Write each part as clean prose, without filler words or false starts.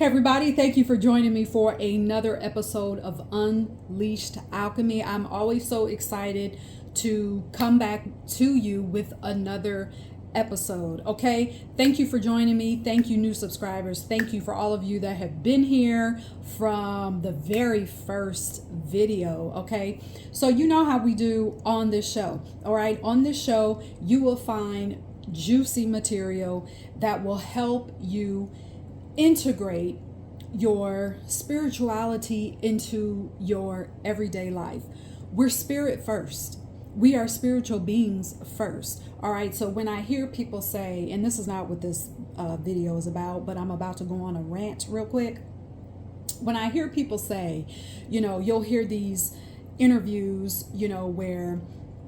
Hey everybody, thank you for joining me for another episode of Unleashed Alchemy. I'm always so excited to come back to you with another episode. Okay, thank you for joining me. Thank you, new subscribers. Thank you for all of you that have been here from the very first video. Okay, so you know how we do on this show. All right, on this show you will find juicy material that will help you integrate your spirituality into your everyday life. We're spirit first. We are spiritual beings first. All right. So when I hear people say, and this is not what this video is about, but I'm about to go on a rant real quick. When I hear people say, you'll hear these interviews, where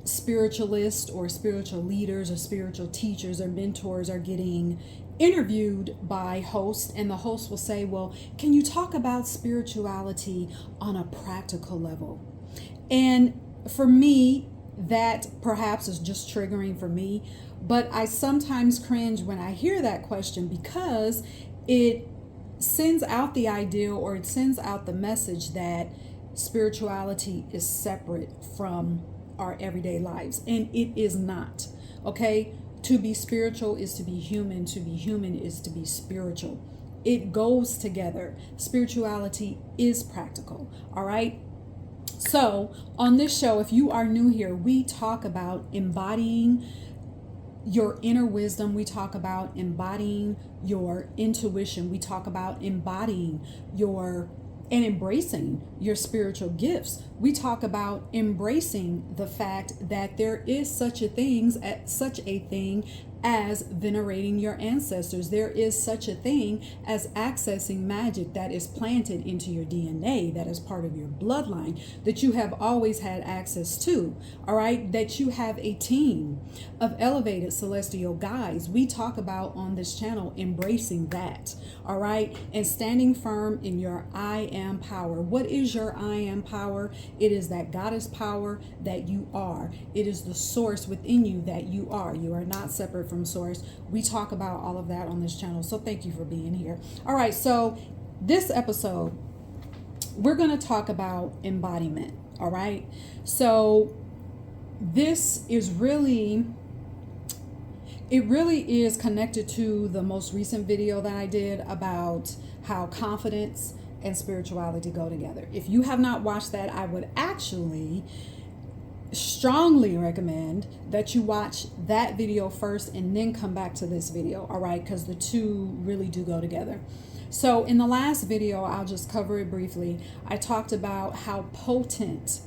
spiritualists or spiritual leaders or spiritual teachers or mentors are getting interviewed by hosts, and the host will say, well, can you talk about spirituality on a practical level? And for me, that perhaps is just triggering for me, but I sometimes cringe when I hear that question because it sends out the idea, or it sends out the message that spirituality is separate from our everyday lives, and it is not. Okay, to be spiritual is to be human. To be human is to be spiritual. It goes together. Spirituality is practical. All right. So on this show, if you are new here, we talk about embodying your inner wisdom. We talk about embodying your intuition. We talk about embodying and embracing your spiritual gifts. We talk about embracing the fact that there is such a thing as venerating your ancestors. There is such a thing as accessing magic that is planted into your DNA, that is part of your bloodline, that you have always had access to. All right, that you have a team of elevated celestial guides. We talk about on this channel embracing that. All right, and standing firm in your I am power. What is your I am power? It is that goddess power that you are. It is the source within you that you are. You are not separate from source. We talk about all of that on this channel. So thank you for being here. All right, so this episode, we're going to talk about embodiment. All right, so this is really is connected to the most recent video that I did about how confidence and spirituality go together. If you have not watched that, I would actually strongly recommend that you watch that video first and then come back to this video. All right, because the two really do go together. So in the last video, I'll just cover it briefly. I talked about how potent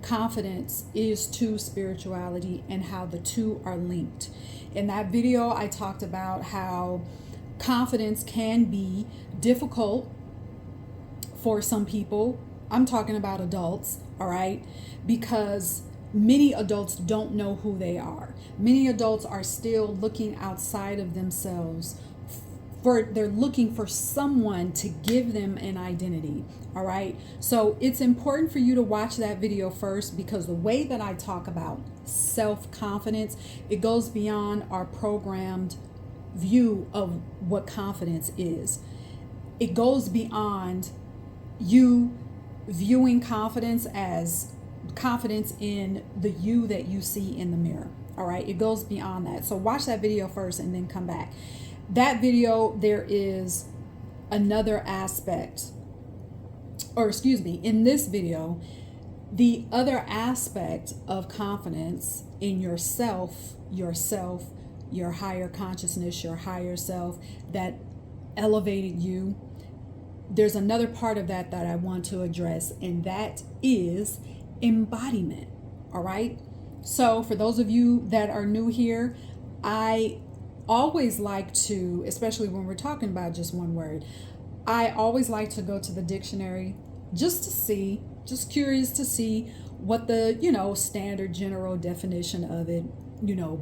confidence is to spirituality and how the two are linked. In that video, I talked about how confidence can be difficult for some people. I'm talking about adults, all right? Because many adults don't know who they are. Many adults are still looking outside of themselves. They're looking for someone to give them an identity. All right. So it's important for you to watch that video first, because the way that I talk about self-confidence, it goes beyond our programmed view of what confidence is. It goes beyond you viewing confidence as confidence in the you that you see in the mirror. All right. It goes beyond that. So watch that video first and then come back. That video, there is another aspect, or excuse me, in this video, the other aspect of confidence in yourself, your higher consciousness, your higher self that elevated you. There's another part of that I want to address, and that is embodiment. All right. So for those of you that are new here, I always like to, especially when we're talking about just one word, I always like to go to the dictionary just curious to see what the, standard general definition of it,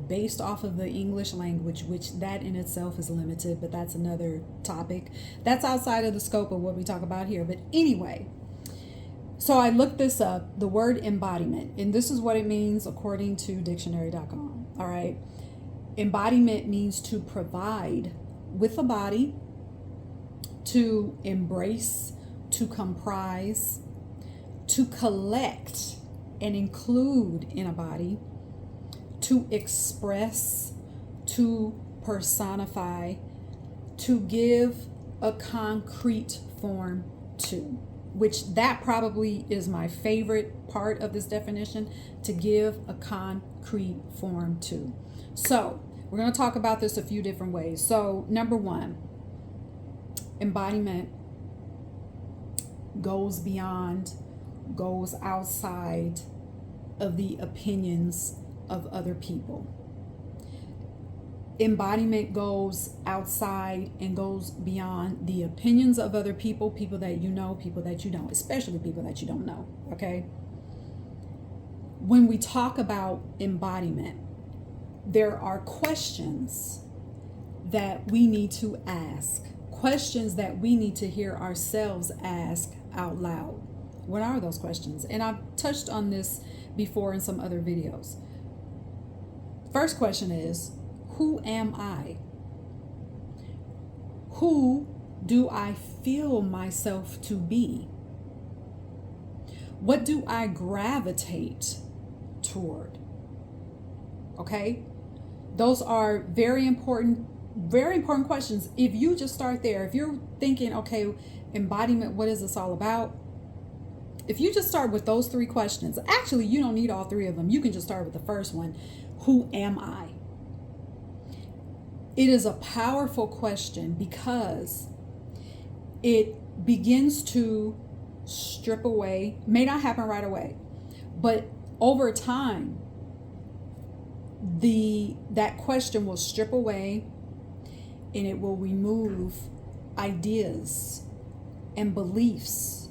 based off of the English language, which that in itself is limited, but that's another topic. That's outside of the scope of what we talk about here. But anyway, so I looked this up, the word embodiment, and this is what it means according to dictionary.com. All right. Embodiment means to provide with a body to embrace, to comprise, to collect and include in a body, to express, to personify, to give a concrete form to, which that probably is my favorite part of this definition, to give a concrete form to. So we're going to talk about this a few different ways. So number one, embodiment goes beyond, goes outside of the opinions of other people. Embodiment goes outside and goes beyond the opinions of other people, people that you know, people that you don't, especially people that you don't know, okay? When we talk about embodiment, there are questions that we need to ask, questions that we need to hear ourselves ask out loud. What are those questions? And I've touched on this before in some other videos. First question is, who am I? Who do I feel myself to be? What do I gravitate toward? Okay? Those are very important questions. If you just start there, if you're thinking, okay, embodiment, what is this all about? If you just start with those three questions, actually, you don't need all three of them. You can just start with the first one. Who am I? It is a powerful question because it begins to strip away, may not happen right away, but over time, that question will strip away and it will remove ideas and beliefs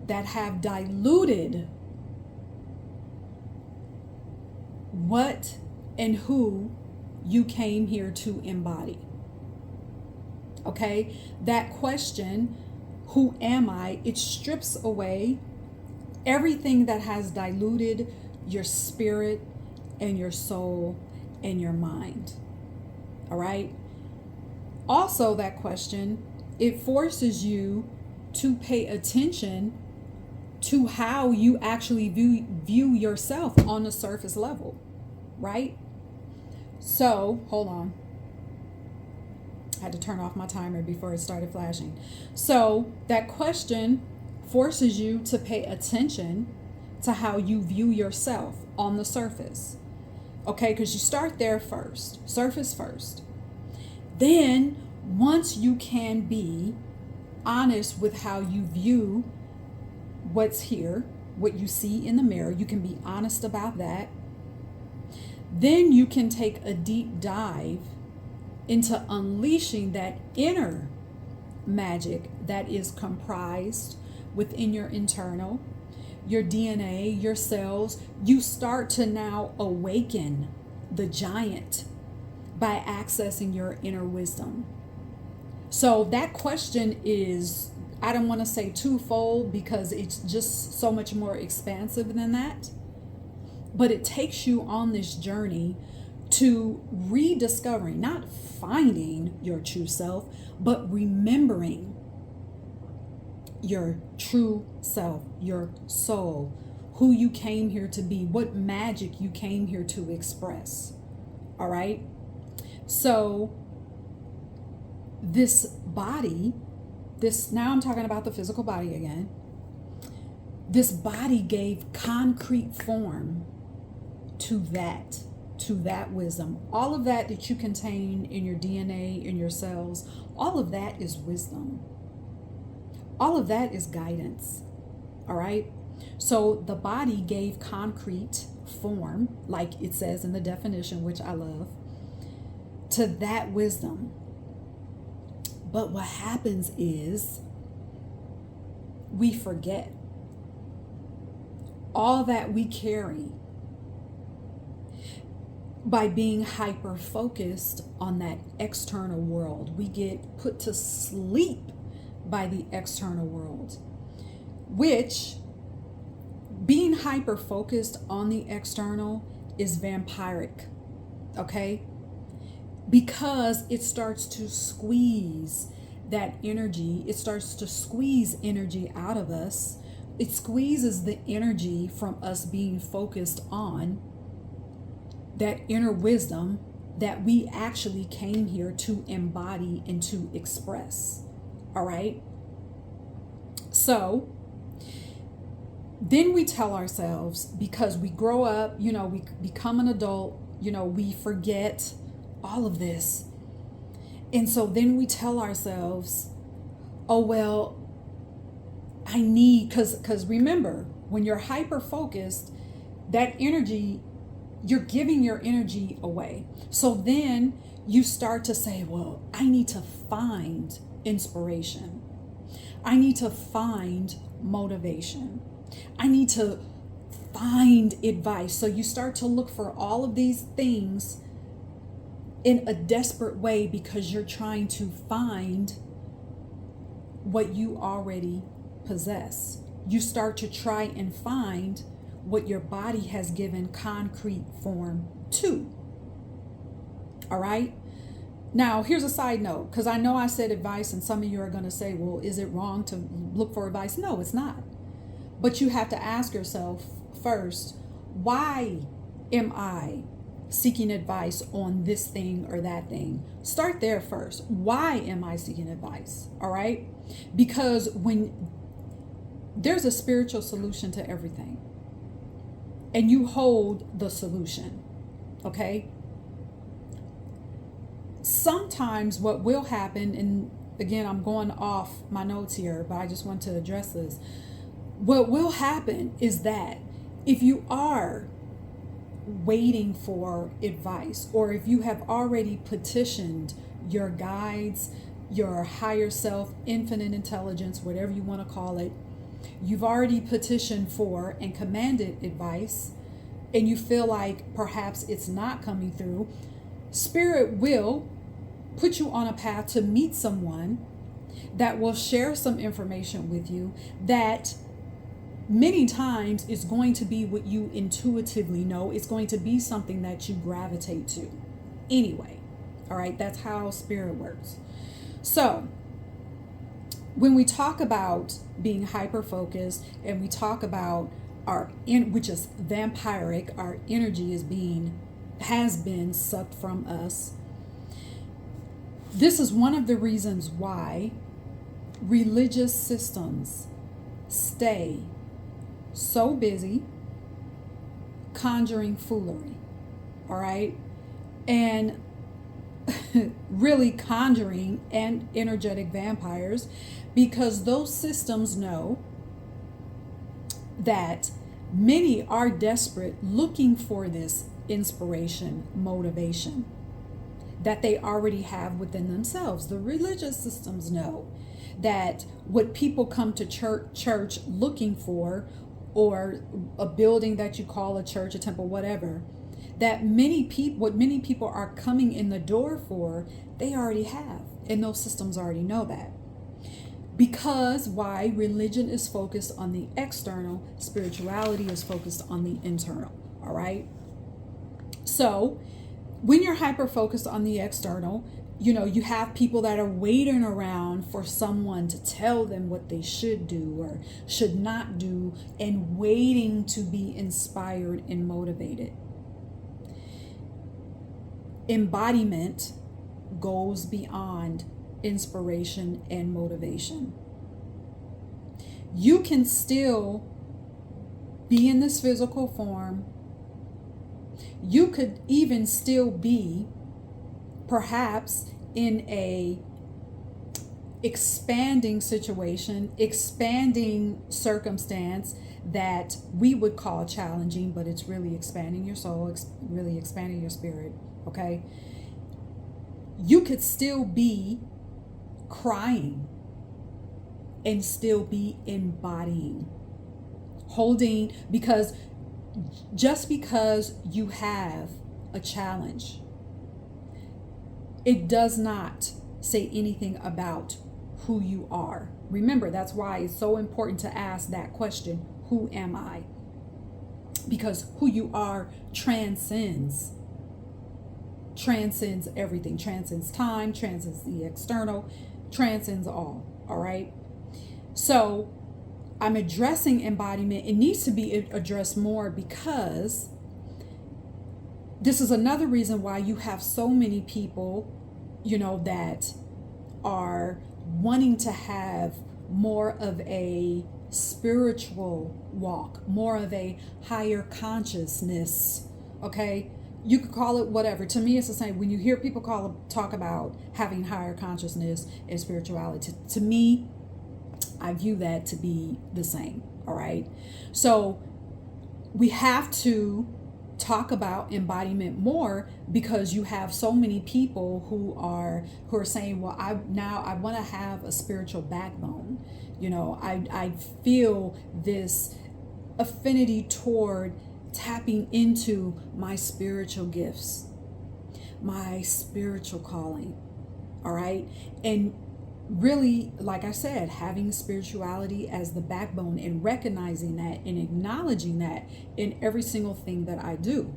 that have diluted what and who you came here to embody. Okay? That question, who am I? It strips away everything that has diluted your spirit and your soul and your mind. All right? Also, that question, it forces you to pay attention to how you actually view yourself on the surface level, right? So, hold on. I had to turn off my timer before it started flashing. So, that question forces you to pay attention to how you view yourself on the surface. Okay, because you start there first, surface first. Then, once you can be honest with how you view what's here, what you see in the mirror, you can be honest about that. Then you can take a deep dive into unleashing that inner magic that is comprised within your internal, your DNA, your cells. You start to now awaken the giant by accessing your inner wisdom. So that question is, I don't want to say twofold because it's just so much more expansive than that. But it takes you on this journey to rediscovering, not finding your true self, but remembering your true self, your soul, who you came here to be, what magic you came here to express. All right? So this body, now I'm talking about the physical body again. This body gave concrete form to that wisdom. All of that you contain in your DNA, in your cells, all of that is wisdom. All of that is guidance. All right? So the body gave concrete form, like it says in the definition, which I love, to that wisdom. But what happens is we forget all that we carry by being hyper focused on that external world. We get put to sleep by the external world, which being hyper focused on the external is vampiric, okay? Because it starts to squeeze that energy, it starts to squeeze energy out of us. It squeezes the energy from us being focused on that inner wisdom that we actually came here to embody and to express. All right? So then we tell ourselves, because we grow up, we become an adult, we forget all of this. And so then we tell ourselves, oh, well, I need, because remember, when you're hyper focused, that energy, you're giving your energy away. So then you start to say, well, I need to find inspiration. I need to find motivation. I need to find advice. So you start to look for all of these things in a desperate way because you're trying to find what you already possess. You start to try and find what your body has given concrete form to. All right? Now, here's a side note, because I know I said advice and some of you are going to say, well, is it wrong to look for advice? No, it's not. But you have to ask yourself first, why am I seeking advice on this thing or that thing? Start there first. Why am I seeking advice? All right? Because when there's a spiritual solution to everything, and you hold the solution, okay? Sometimes what will happen, and again, I'm going off my notes here, but I just want to address this. What will happen is that if you are waiting for advice, or if you have already petitioned your guides, your higher self, infinite intelligence, whatever you want to call it, you've already petitioned for and commanded advice, and you feel like perhaps it's not coming through, Spirit will put you on a path to meet someone that will share some information with you that many times is going to be what you intuitively know. It's going to be something that you gravitate to anyway. All right, that's how spirit works. So when we talk about being hyper focused and we talk about which is vampiric, our energy has been sucked from us. This is one of the reasons why religious systems stay so busy conjuring foolery, all right? And really conjuring and energetic vampires, because those systems know that many are desperate, looking for this inspiration, motivation that they already have within themselves. The religious systems know that what people come to church looking for, or a building that you call a church, a temple, whatever, that what many people are coming in the door for, they already have, and those systems already know that. Because why? Religion is focused on the external, spirituality is focused on the internal. All right? So when you're hyper focused on the external, you have people that are waiting around for someone to tell them what they should do or should not do, and waiting to be inspired and motivated. Embodiment goes beyond inspiration and motivation. You can still be in this physical form. You could even still be perhaps in a expanding situation, expanding circumstance that we would call challenging, but it's really expanding your soul, really expanding your spirit, okay? You could still be crying and still be embodying, holding, because just because you have a challenge, it does not say anything about who you are. Remember, that's why it's so important to ask that question, who am I? Because who you are transcends everything, transcends time, transcends the external, transcends all right? So I'm addressing embodiment. It needs to be addressed more, because this is another reason why you have so many people, that are wanting to have more of a spiritual walk, more of a higher consciousness. Okay, you could call it whatever. To me, it's the same. When you hear people talk about having higher consciousness and spirituality, to me, I view that to be the same. All right, so we have to talk about embodiment more, because you have so many people who are saying, well, I want to have a spiritual backbone. I feel this affinity toward tapping into my spiritual gifts, my spiritual calling. All right, and really, like I said, having spirituality as the backbone, and recognizing that and acknowledging that in every single thing that I do.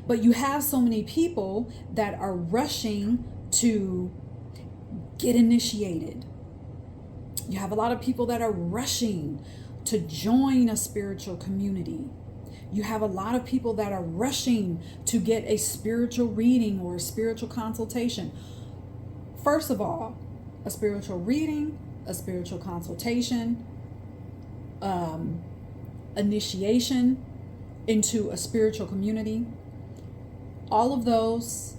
But you have so many people that are rushing to get initiated. You have a lot of people that are rushing to join a spiritual community. You have a lot of people that are rushing to get a spiritual reading or a spiritual consultation. First of all, a spiritual reading, a spiritual consultation, initiation into a spiritual community, all of those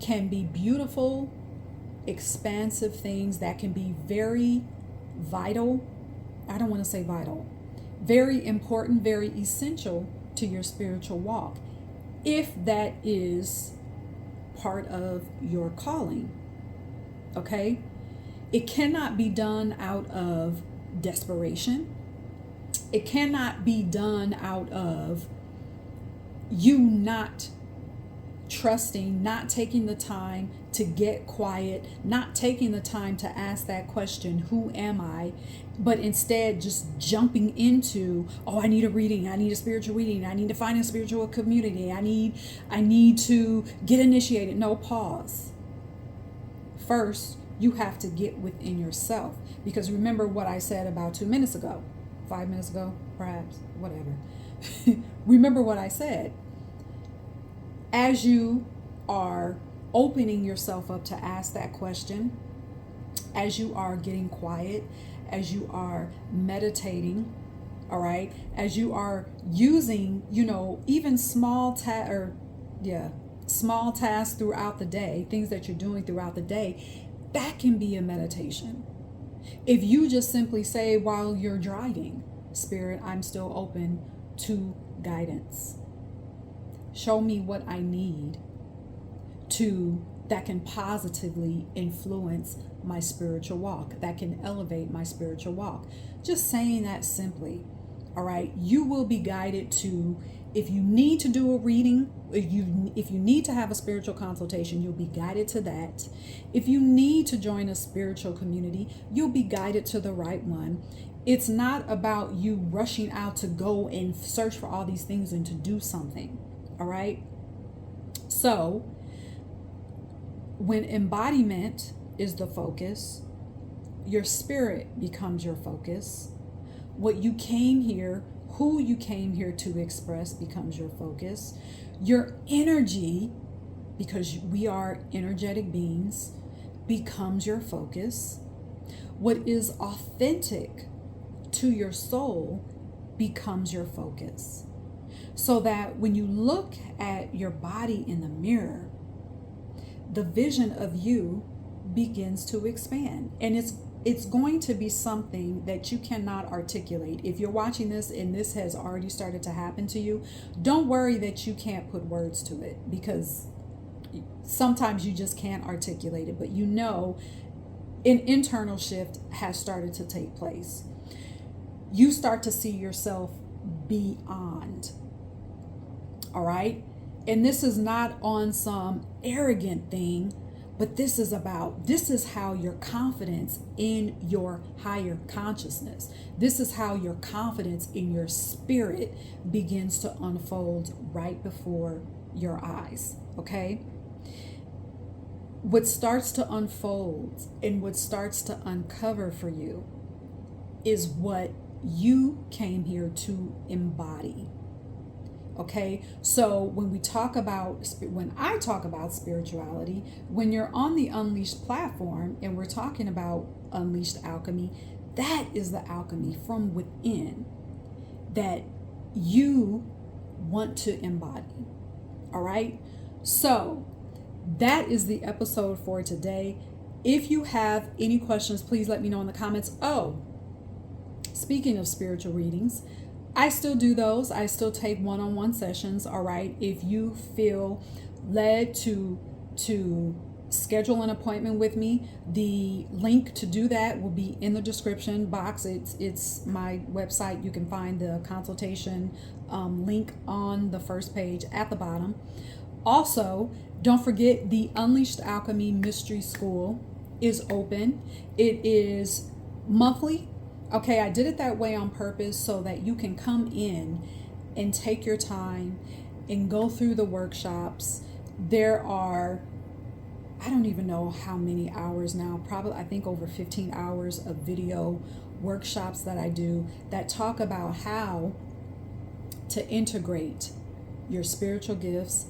can be beautiful, expansive things that can be very vital. I don't want to say vital, very important, very essential to your spiritual walk, if that is part of your calling. Okay? It cannot be done out of desperation. It cannot be done out of you not trusting, not taking the time to get quiet, not taking the time to ask that question, who am I? But instead just jumping into, oh, I need a reading, I need a spiritual reading, I need to find a spiritual community, I need to get initiated. No, pause. First, you have to get within yourself, because remember what I said about 2 minutes ago, 5 minutes ago, perhaps, whatever. Remember what I said. As you are opening yourself up to ask that question, as you are getting quiet, as you are meditating, all right, as you are using, even small tasks throughout the day, things that you're doing throughout the day, that can be a meditation. If you just simply say while you're driving, Spirit, I'm still open to guidance. Show me what I need that can positively influence my spiritual walk, that can elevate my spiritual walk. Just saying that simply, all right, you will be guided to, if you need to do a reading, if you need to have a spiritual consultation, you'll be guided to that. If you need to join a spiritual community, you'll be guided to the right one. It's not about you rushing out to go and search for all these things and to do something. All right. So when embodiment is the focus, your spirit becomes your focus. What you came here, who you came here to express, becomes your focus. Your energy, because we are energetic beings, becomes your focus. What is authentic to your soul becomes your focus. So that when you look at your body in the mirror, the vision of you begins to expand. And it's going to be something that you cannot articulate. If you're watching this and this has already started to happen to you, don't worry that you can't put words to it, because sometimes you just can't articulate it. But an internal shift has started to take place. You start to see yourself beyond. All right? And this is not on some arrogant thing, but this is how your confidence in your higher consciousness, this is how your confidence in your spirit begins to unfold right before your eyes. Okay? what starts to unfold and what starts to uncover for you is what you came here to embody. Okay, so when I talk about spirituality, when you're on the Unleashed platform and we're talking about Unleashed Alchemy, that is the alchemy from within that you want to embody. All right, so that is the episode for today. If you have any questions, please let me know in the comments. Oh, speaking of spiritual readings, I still do those. I still take one-on-one sessions. All right. If you feel led to schedule an appointment with me, the link to do that will be in the description box. It's my website. You can find the consultation link on the first page at the bottom. Also, don't forget the Unleashed Alchemy Mystery School is open. It is monthly. Okay, I did it that way on purpose so that you can come in and take your time and go through the workshops. There are, I don't even know how many hours now, probably I think over 15 hours of video workshops that I do that talk about how to integrate your spiritual gifts,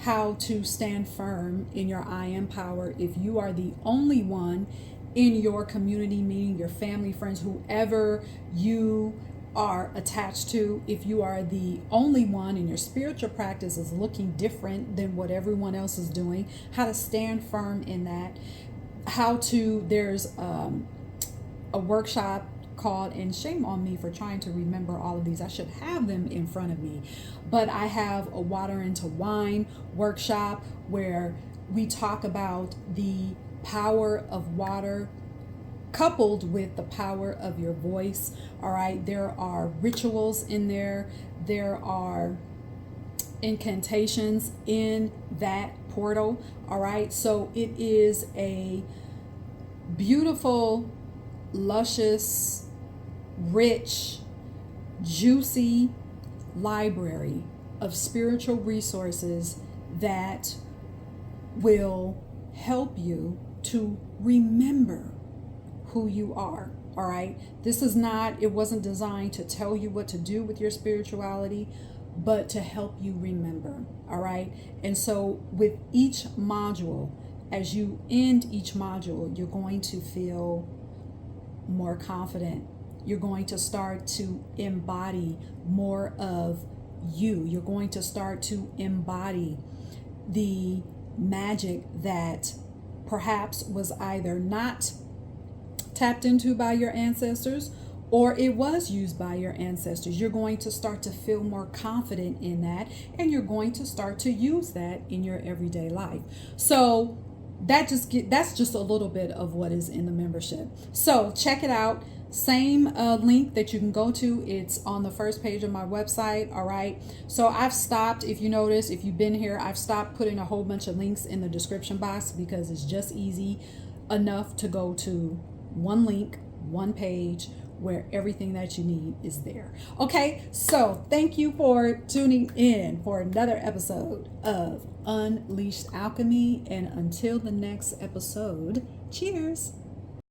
how to stand firm in your I am power if you are the only one in your community, meaning your family, friends, whoever you are attached to. If you are the only one and your spiritual practice is looking different than what everyone else is doing, how to stand firm in that. There's a workshop called, and shame on me for trying to remember all of these, I should have them in front of me, but I have a water into wine workshop where we talk about the power of water coupled with the power of your voice. All right, there are rituals in there, there are incantations in that portal. All right, so it is a beautiful, luscious, rich, juicy library of spiritual resources that will help you to remember who you are. All right, it wasn't designed to tell you what to do with your spirituality, but to help you remember. All right, and so with each module, as you end each module, you're going to feel more confident. You're going to start to embody more of you. You're going to start to embody the magic that perhaps was either not tapped into by your ancestors or it was used by your ancestors. You're going to start to feel more confident in that, and you're going to start to use that in your everyday life. So that's just a little bit of what is in the membership. So check it out. Same link that you can go to. It's on the first page of my website. All right. So I've stopped, if you notice, if you've been here, I've stopped putting a whole bunch of links in the description box because it's just easy enough to go to one link, one page where everything that you need is there. Okay. So thank you for tuning in for another episode of Unleashed Alchemy. And until the next episode, cheers.